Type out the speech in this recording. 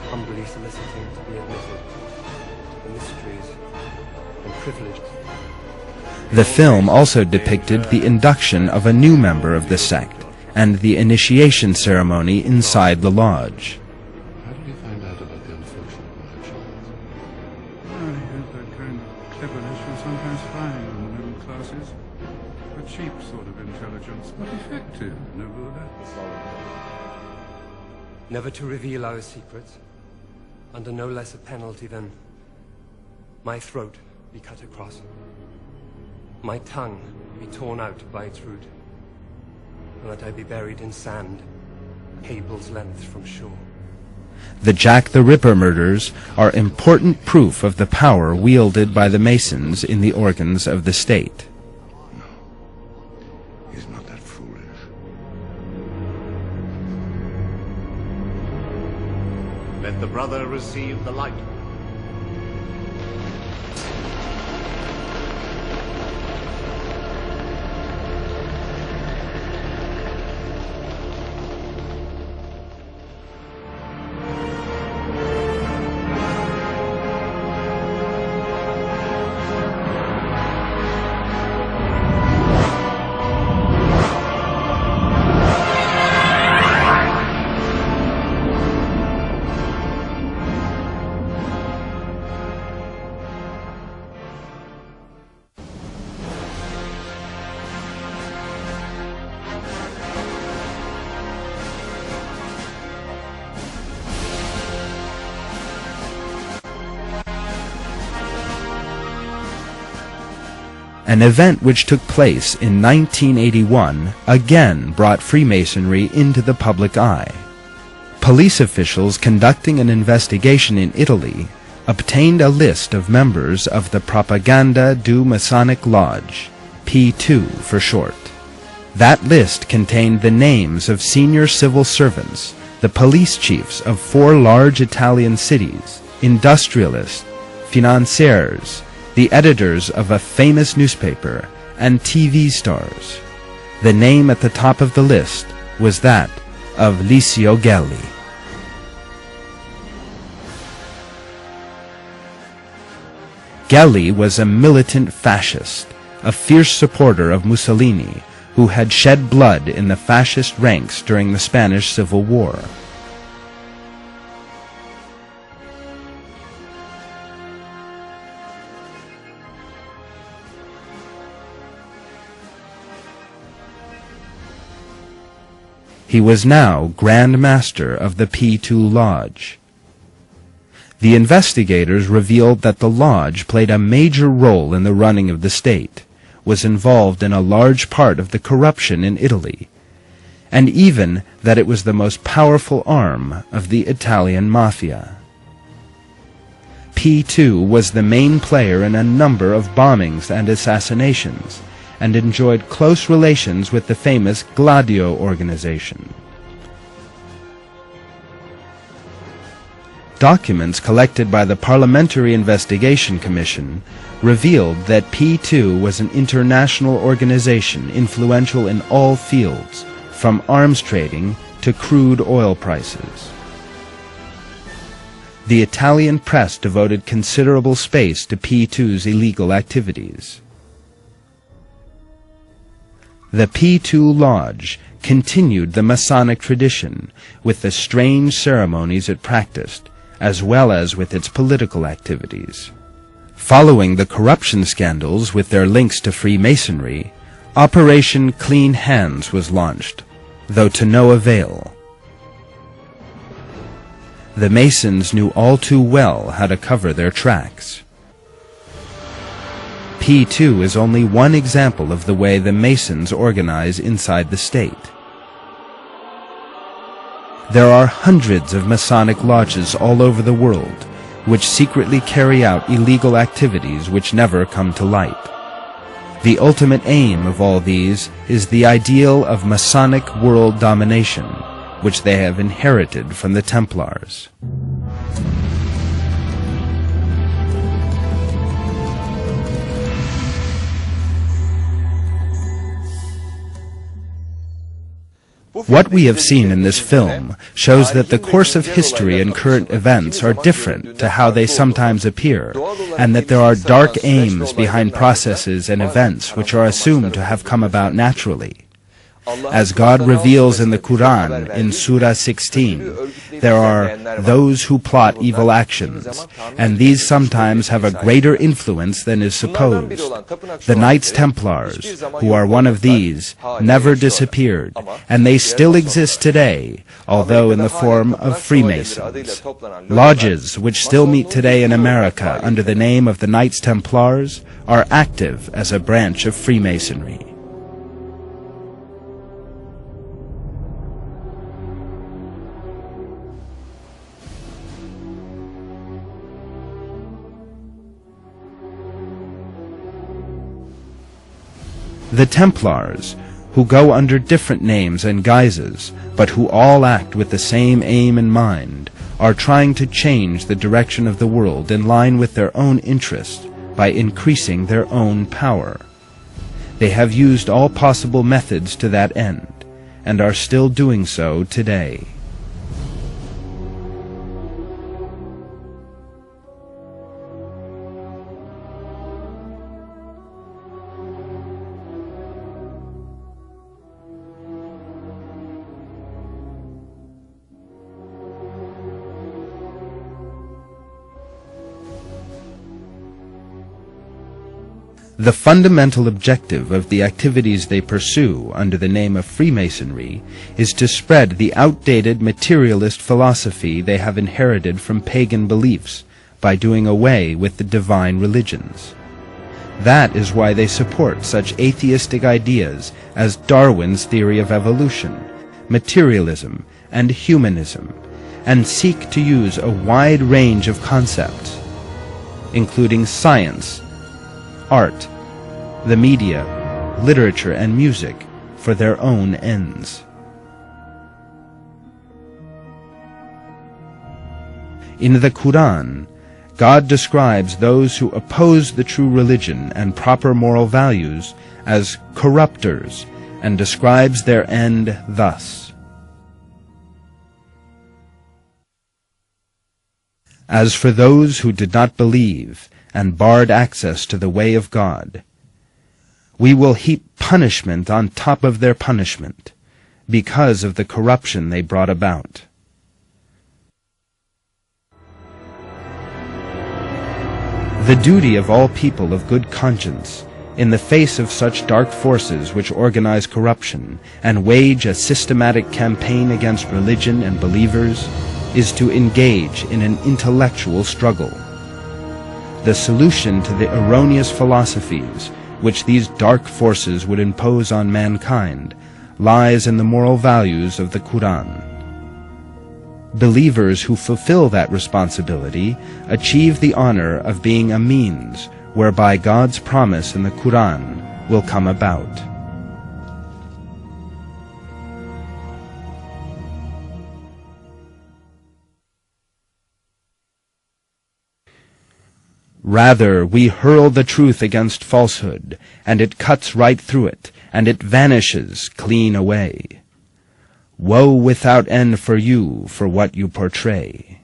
humbly soliciting to be admitted to the mysteries and privileges. The film also depicted the induction of a new member of the sect and the initiation ceremony inside the lodge. How did you find out about the unfortunate Marshals? I heard that kind of cleverness you sometimes find in the middle classes. A cheap sort of intelligence, but effective, nevertheless. Never to reveal our secrets, under no less a penalty than my throat be cut across, my tongue be torn out by its root, and that I be buried in sand, cable's length from shore. The Jack the Ripper murders are important proof of the power wielded by the Masons in the organs of the state. No, he's not that foolish. Let the brother receive the light. An event which took place in 1981 again brought Freemasonry into the public eye. Police officials conducting an investigation in Italy obtained a list of members of the Propaganda du Masonic Lodge, P2 for short. That list contained the names of senior civil servants, the police chiefs of 4 large Italian cities, industrialists, financiers, the editors of a famous newspaper, and TV stars. The name at the top of the list was that of Licio Gelli. Gelli was a militant fascist, a fierce supporter of Mussolini, who had shed blood in the fascist ranks during the Spanish Civil War. He was now Grand Master of the P2 Lodge. The investigators revealed that the lodge played a major role in the running of the state, was involved in a large part of the corruption in Italy, and even that it was the most powerful arm of the Italian mafia. P2 was the main player in a number of bombings and assassinations, and enjoyed close relations with the famous Gladio organization. Documents collected by the Parliamentary Investigation Commission revealed that P2 was an international organization influential in all fields, from arms trading to crude oil prices. The Italian press devoted considerable space to P2's illegal activities. The P2 Lodge continued the Masonic tradition with the strange ceremonies it practiced, as well as with its political activities. Following the corruption scandals with their links to Freemasonry, Operation Clean Hands was launched, though to no avail. The Masons knew all too well how to cover their tracks. P2 is only one example of the way the Masons organize inside the state. There are hundreds of Masonic lodges all over the world, which secretly carry out illegal activities which never come to light. The ultimate aim of all these is the ideal of Masonic world domination, which they have inherited from the Templars. What we have seen in this film shows that the course of history and current events are different to how they sometimes appear, and that there are dark aims behind processes and events which are assumed to have come about naturally. As God reveals in the Quran, in Surah 16, there are those who plot evil actions, and these sometimes have a greater influence than is supposed. The Knights Templars, who are one of these, never disappeared, and they still exist today, although in the form of Freemasons. Lodges, which still meet today in America under the name of the Knights Templars, are active as a branch of Freemasonry. The Templars, who go under different names and guises, but who all act with the same aim in mind, are trying to change the direction of the world in line with their own interest by increasing their own power. They have used all possible methods to that end, and are still doing so today. The fundamental objective of the activities they pursue under the name of Freemasonry is to spread the outdated materialist philosophy they have inherited from pagan beliefs by doing away with the divine religions. That is why they support such atheistic ideas as Darwin's theory of evolution, materialism, and humanism, and seek to use a wide range of concepts, including science, art, the media, literature, and music for their own ends. In the Quran, God describes those who oppose the true religion and proper moral values as corrupters, and describes their end thus: As for those who did not believe and barred access to the way of God, we will heap punishment on top of their punishment because of the corruption they brought about. The duty of all people of good conscience, in the face of such dark forces which organize corruption and wage a systematic campaign against religion and believers, is to engage in an intellectual struggle. The solution to the erroneous philosophies which these dark forces would impose on mankind lies in the moral values of the Quran. Believers who fulfill that responsibility achieve the honor of being a means whereby God's promise in the Quran will come about. Rather, we hurl the truth against falsehood, and it cuts right through it, and it vanishes clean away. Woe without end for you for what you portray.